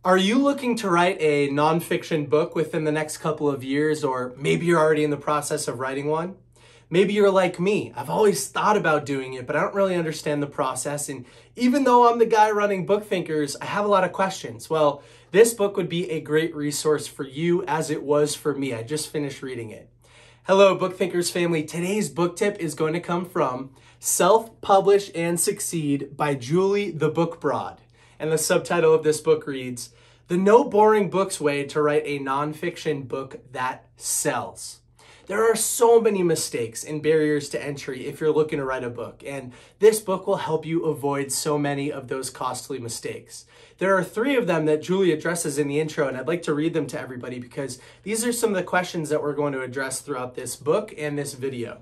Are you looking to write a nonfiction book within the next couple of years, or maybe you're already in the process of writing one? Maybe you're like me. I've always thought about doing it, but I don't really understand the process. And even though I'm the guy running Book Thinkers, I have a lot of questions. Well, this book would be a great resource for you as it was for me. I just finished reading it. Hello, Book Thinkers family. Today's book tip is going to come from Self-Publish and Succeed by Julie the Book Broad. And the subtitle of this book reads, The No Boring Books Way to Write a Nonfiction Book That Sells. There are so many mistakes and barriers to entry if you're looking to write a book, and this book will help you avoid so many of those costly mistakes. There are 3 of them that Julie addresses in the intro, and I'd like to read them to everybody because these are some of the questions that we're going to address throughout this book and this video.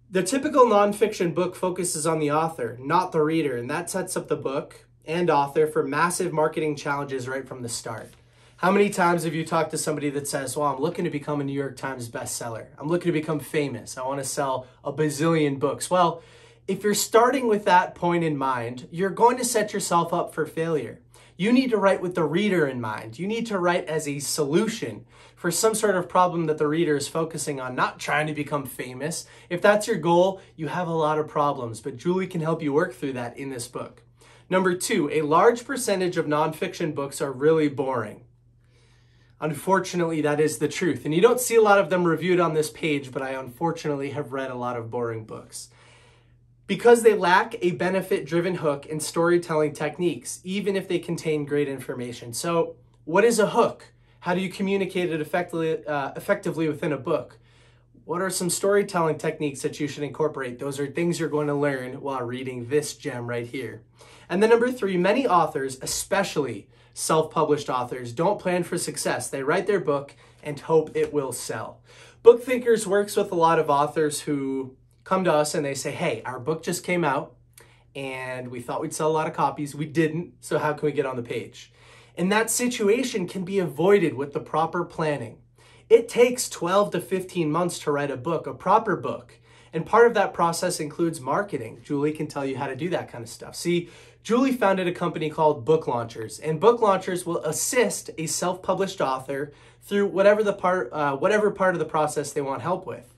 The typical nonfiction book focuses on the author, not the reader, and that sets up the book and author for massive marketing challenges right from the start. How many times have you talked to somebody that says, well, I'm looking to become a New York Times bestseller. I'm looking to become famous. I want to sell a bazillion books. Well, if you're starting with that point in mind, you're going to set yourself up for failure. You need to write with the reader in mind. You need to write as a solution for some sort of problem that the reader is focusing on, not trying to become famous. If that's your goal, you have a lot of problems, but Julie can help you work through that in this book. Number 2, a large percentage of nonfiction books are really boring. Unfortunately, that is the truth. And you don't see a lot of them reviewed on this page, but I unfortunately have read a lot of boring books. Because they lack a benefit-driven hook and storytelling techniques, even if they contain great information. So what is a hook? How do you communicate it effectively within a book? What are some storytelling techniques that you should incorporate? Those are things you're going to learn while reading this gem right here. And then number 3, many authors, especially self-published authors, don't plan for success. They write their book and hope it will sell. Book Thinkers works with a lot of authors who come to us and they say, hey, our book just came out and we thought we'd sell a lot of copies. We didn't, so how can we get on the page? And that situation can be avoided with the proper planning. It takes 12 to 15 months to write a book, a proper book. And part of that process includes marketing. Julie can tell you how to do that kind of stuff. See, Julie founded a company called Book Launchers, and Book Launchers will assist a self-published author through whatever part of the process they want help with.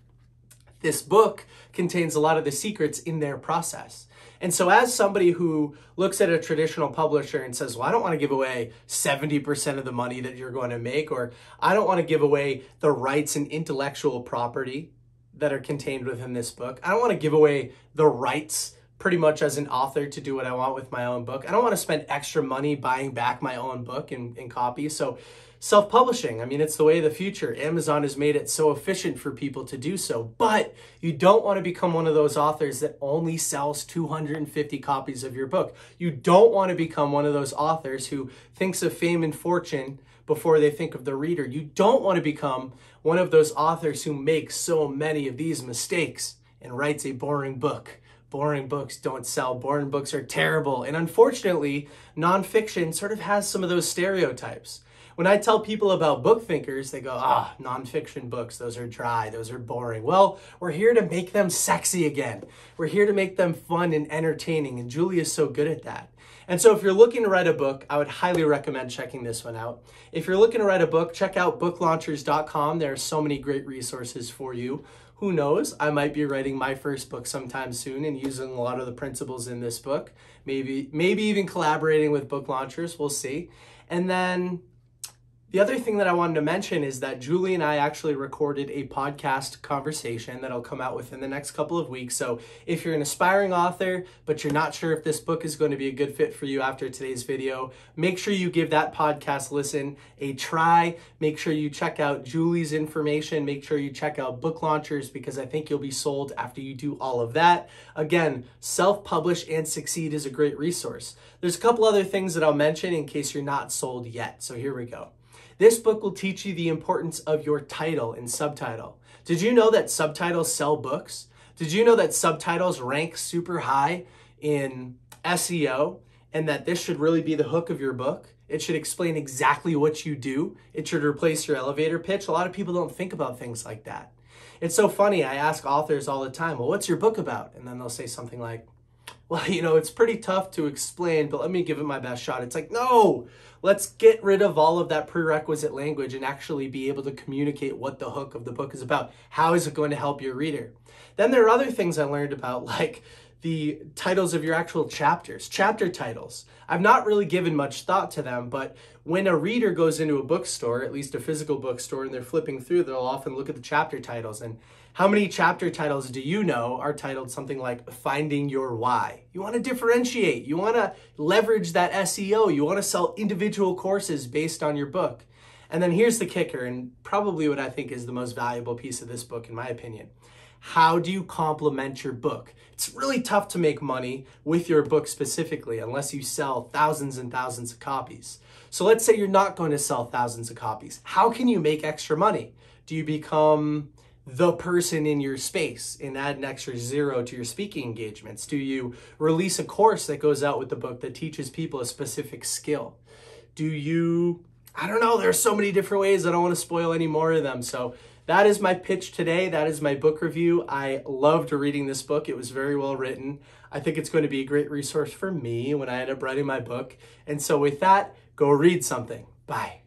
This book contains a lot of the secrets in their process. And so as somebody who looks at a traditional publisher and says, well, I don't want to give away 70% of the money that you're going to make, or I don't want to give away the rights and intellectual property that are contained within this book. I don't want to give away the rights pretty much as an author to do what I want with my own book. I don't want to spend extra money buying back my own book in copies. So self-publishing, I mean, it's the way of the future. Amazon has made it so efficient for people to do so, but you don't want to become one of those authors that only sells 250 copies of your book. You don't want to become one of those authors who thinks of fame and fortune before they think of the reader. You don't want to become one of those authors who makes so many of these mistakes and writes a boring book. Boring books don't sell. Boring books are terrible. And unfortunately, nonfiction sort of has some of those stereotypes. When I tell people about Book Thinkers, they go, nonfiction books, those are dry, those are boring. Well, we're here to make them sexy again. We're here to make them fun and entertaining, and Julie is so good at that. And so if you're looking to write a book, I would highly recommend checking this one out. If you're looking to write a book, check out booklaunchers.com. There are so many great resources for you. Who knows? I might be writing my first book sometime soon and using a lot of the principles in this book. Maybe even collaborating with Book Launchers. We'll see. And then the other thing that I wanted to mention is that Julie and I actually recorded a podcast conversation that'll come out within the next couple of weeks. So if you're an aspiring author, but you're not sure if this book is going to be a good fit for you after today's video, make sure you give that podcast listen a try. Make sure you check out Julie's information. Make sure you check out Book Launchers because I think you'll be sold after you do all of that. Again, Self-Publish and Succeed is a great resource. There's a couple other things that I'll mention in case you're not sold yet. So here we go. This book will teach you the importance of your title and subtitle. Did you know that subtitles sell books? Did you know that subtitles rank super high in SEO and that this should really be the hook of your book? It should explain exactly what you do. It should replace your elevator pitch. A lot of people don't think about things like that. It's so funny. I ask authors all the time, well, what's your book about? And then they'll say something like, Well, it's pretty tough to explain, but let me give it my best shot. It's like, no, let's get rid of all of that prerequisite language and actually be able to communicate what the hook of the book is about. How is it going to help your reader? Then there are other things I learned about, like the titles of your actual chapters, chapter titles. I've not really given much thought to them, but when a reader goes into a bookstore, at least a physical bookstore, and they're flipping through, they'll often look at the chapter titles. And how many chapter titles do you know are titled something like Finding Your Why? You want to differentiate. You want to leverage that SEO. You want to sell individual courses based on your book. And then here's the kicker, and probably what I think is the most valuable piece of this book, in my opinion. How do you complement your book? It's really tough to make money with your book specifically unless you sell thousands and thousands of copies. So let's say you're not going to sell thousands of copies. How can you make extra money? Do you become the person in your space and add an extra zero to your speaking engagements? Do you release a course that goes out with the book that teaches people a specific skill? I don't know, there's so many different ways. I don't want to spoil any more of them. So that is my pitch today. That is my book review. I loved reading this book. It was very well written. I think it's going to be a great resource for me when I end up writing my book. And so with that, go read something. Bye.